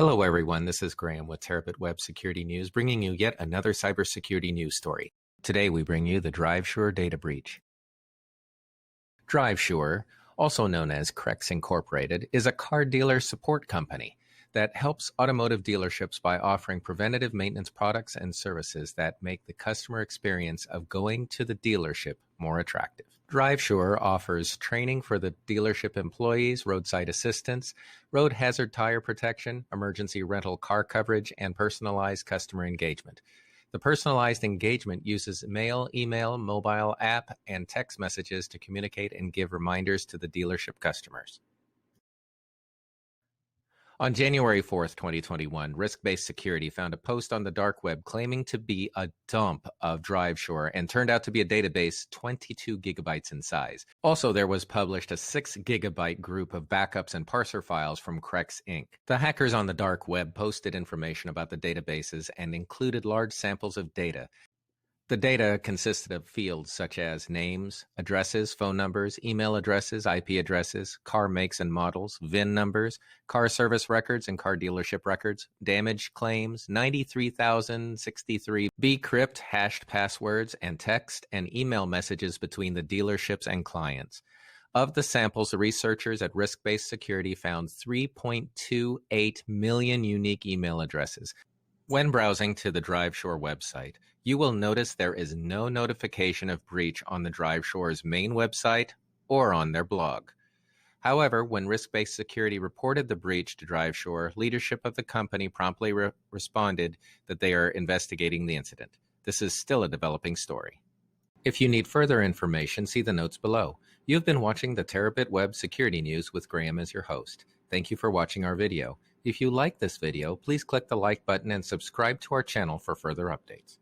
Hello, everyone. This is Graham with DarkWeb Security News, bringing you yet another cybersecurity news story. Today, we bring you the DriveSure data breach. DriveSure, also known as Krex Inc, is a car dealer support company that helps automotive dealerships by offering preventative maintenance products and services that make the customer experience of going to the dealership more attractive. DriveSure offers training for the dealership employees, roadside assistance, road hazard tire protection, emergency rental car coverage, and personalized customer engagement. The personalized engagement uses mail, email, mobile app, and text messages to communicate and give reminders to the dealership customers. On January 4th, 2021, RiskBased Security found a post on the dark web claiming to be a dump of DriveSure and turned out to be a database 22 gigabytes in size. Also, there was published a 6 gigabyte group of backups and parser files from Krex Inc. The hackers on the dark web posted information about the databases and included large samples of data. The data consisted of fields such as names, addresses, phone numbers, email addresses, IP addresses, car makes and models, VIN numbers, car service records and car dealership records, damage claims, 93,063 bcrypt hashed passwords, and text and email messages between the dealerships and clients. Of the samples, the researchers at RiskBased Security found 3.28 million unique email addresses. When browsing to the DriveSure website, you will notice there is no notification of breach on the DriveSure's main website or on their blog. However, when RiskBased Security reported the breach to DriveSure, leadership of the company promptly responded that they are investigating the incident. This is still a developing story. If you need further information, see the notes below. You've been watching the DarkWeb Security News with Graham as your host. Thank you for watching our video. If you like this video, please click the like button and subscribe to our channel for further updates.